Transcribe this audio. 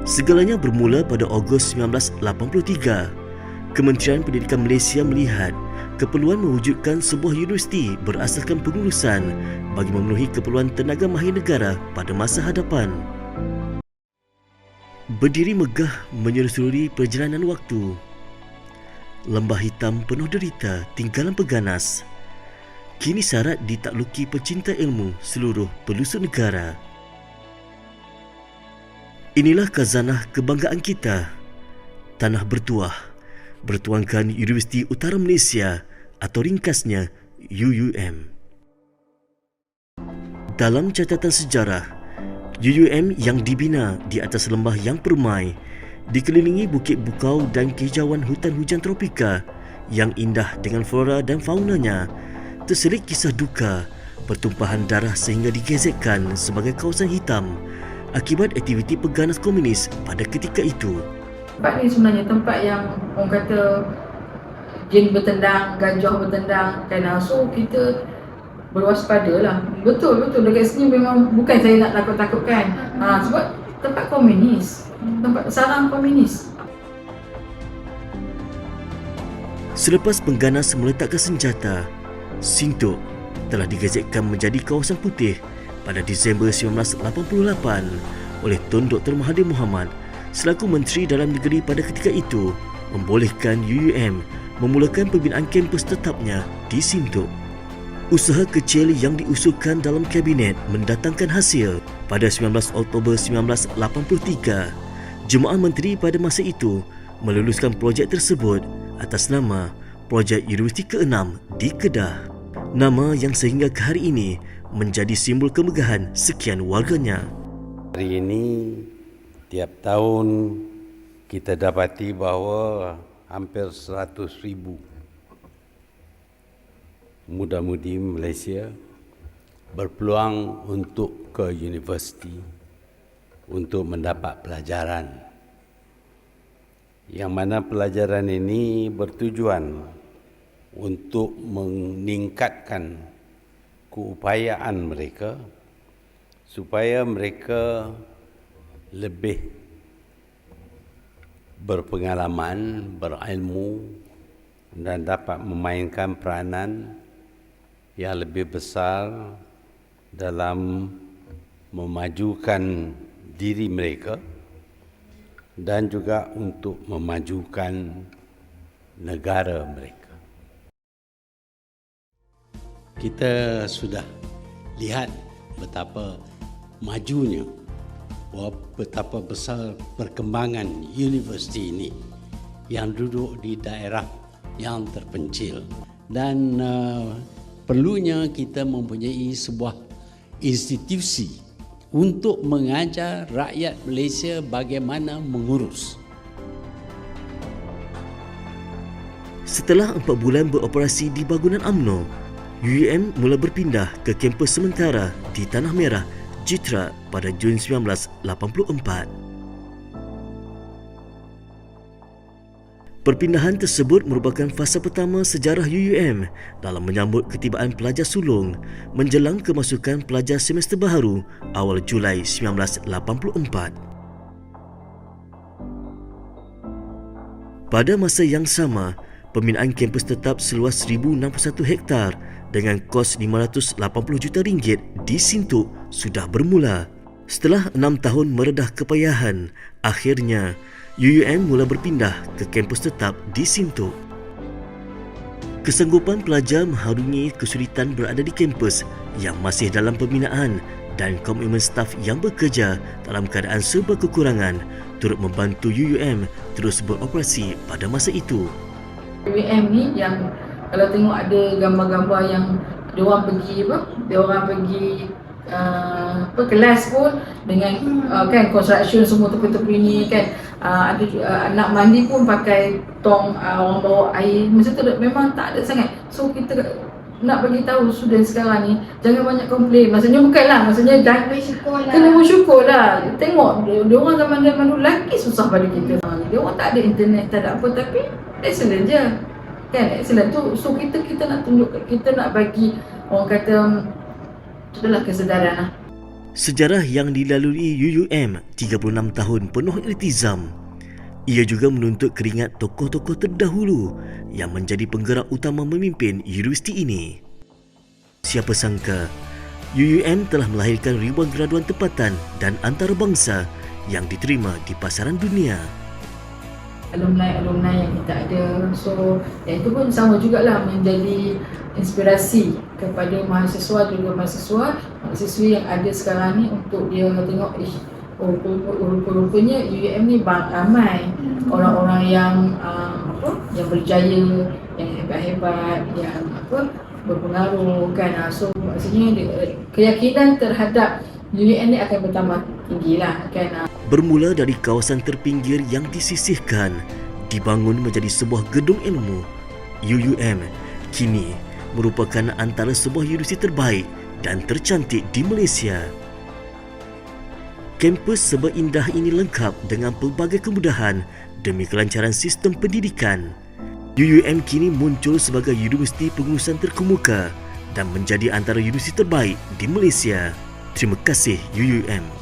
Segalanya bermula pada Ogos 1983. Kementerian Pendidikan Malaysia melihat keperluan mewujudkan sebuah universiti berasaskan pengurusan bagi memenuhi keperluan tenaga mahir negara pada masa hadapan. Berdiri megah menyusuri perjalanan waktu. Lembah hitam penuh derita tinggalan peganas. Kini syarat ditakluki pecinta ilmu seluruh pelosok negara. Inilah khazanah kebanggaan kita. Tanah bertuah, bertuangkan Universiti Utara Malaysia atau ringkasnya UUM. Dalam catatan sejarah, UUM yang dibina di atas lembah yang permai, dikelilingi bukit bukau dan kehijauan hutan hujan tropika yang indah dengan flora dan faunanya, terselit kisah duka, pertumpahan darah sehingga digezetkan sebagai kawasan hitam akibat aktiviti peganas komunis pada ketika itu. Tempat ni sebenarnya tempat yang orang kata jin bertendang, gajah bertendang, kan? So kita berwaspada lah. Betul dekat sini memang bukan saya nak takut-takutkan. Sebab tempat komunis, tempat sarang komunis. Selepas pengganas meletakkan senjata, Sintok telah digazetkan menjadi kawasan putih pada Disember 1988 oleh Tun Dr. Mahathir Mohamad selaku Menteri Dalam Negeri pada ketika itu, membolehkan UUM memulakan pembinaan kampus tetapnya di Sintok. Usaha kecil yang diusulkan dalam kabinet mendatangkan hasil. Pada 19 Oktober 1983, Jemaah Menteri pada masa itu meluluskan projek tersebut atas nama Projek Universiti ke-6 di Kedah. Nama yang sehingga ke hari ini menjadi simbol kemegahan sekian warganya. Hari ini tiap tahun kita dapati bahawa hampir 100,000 muda-mudi Malaysia berpeluang untuk ke universiti untuk mendapat pelajaran. Yang mana pelajaran ini bertujuan untuk meningkatkan keupayaan mereka supaya mereka lebih berpengalaman, berilmu dan dapat memainkan peranan yang lebih besar dalam memajukan diri mereka dan juga untuk memajukan negara mereka. Kita sudah lihat betapa majunya, betapa besar perkembangan universiti ini yang duduk di daerah yang terpencil, dan perlunya kita mempunyai sebuah institusi untuk mengajar rakyat Malaysia bagaimana mengurus. Setelah 4 bulan beroperasi di bangunan UMNO, UUM mula berpindah ke kampus sementara di Tanah Merah, Jitra pada Jun 1984. Perpindahan tersebut merupakan fasa pertama sejarah UUM dalam menyambut ketibaan pelajar sulung menjelang kemasukan pelajar semester baharu awal Julai 1984. Pada masa yang sama, pembinaan kampus tetap seluas 1,061 hektar dengan kos RM580 juta di Sintok sudah bermula. Setelah 6 tahun meredah kepayahan, akhirnya UUM mula berpindah ke kampus tetap di Sintok. Kesanggupan pelajar mengharungi kesulitan berada di kampus yang masih dalam pembinaan dan komitmen staf yang bekerja dalam keadaan serba kekurangan turut membantu UUM terus beroperasi pada masa itu. UUM ni yang kalau tengok ada gambar-gambar yang diorang pergi kelas pun dengan kan construction semua tepi-tepi ni kan, ada nak mandi pun pakai tong, orang bawa air masa tu memang tak ada sangat. So kita nak bagi tahu student sekarang ni jangan banyak komplain, maksudnya bukanlah, maksudnya kena bersyukur lah. Tengok diorang zaman dulu lagi susah pada kita. Diorang tak ada internet, tak ada apa, tapi excellent je kan, excellent tu. So kita nak tunjuk, kita nak bagi orang kata itulah kesedaran lah. Sejarah yang dilalui UUM 36 tahun penuh iltizam. Ia juga menuntut keringat tokoh-tokoh terdahulu yang menjadi penggerak utama memimpin universiti ini. Siapa sangka, UUM telah melahirkan ribuan graduan tempatan dan antarabangsa yang diterima di pasaran dunia. Alumni yang kita ada, so itu pun sama jugalah menjadi inspirasi kepada mahasiswa dan juga mahasiswi yang ada sekarang ni untuk dia tengok rupanya UUM ni ramai orang-orang yang yang berjaya, yang hebat-hebat, yang berpengaruh kan. So maksudnya keyakinan terhadap UUM ni akan bertambah tinggilah kan. Bermula dari kawasan terpinggir yang disisihkan, dibangun menjadi sebuah gedung ilmu, UUM kini merupakan antara sebuah universiti terbaik dan tercantik di Malaysia. Kampus serba indah ini lengkap dengan pelbagai kemudahan demi kelancaran sistem pendidikan. UUM kini muncul sebagai universiti pengurusan terkemuka dan menjadi antara universiti terbaik di Malaysia. Terima kasih UUM.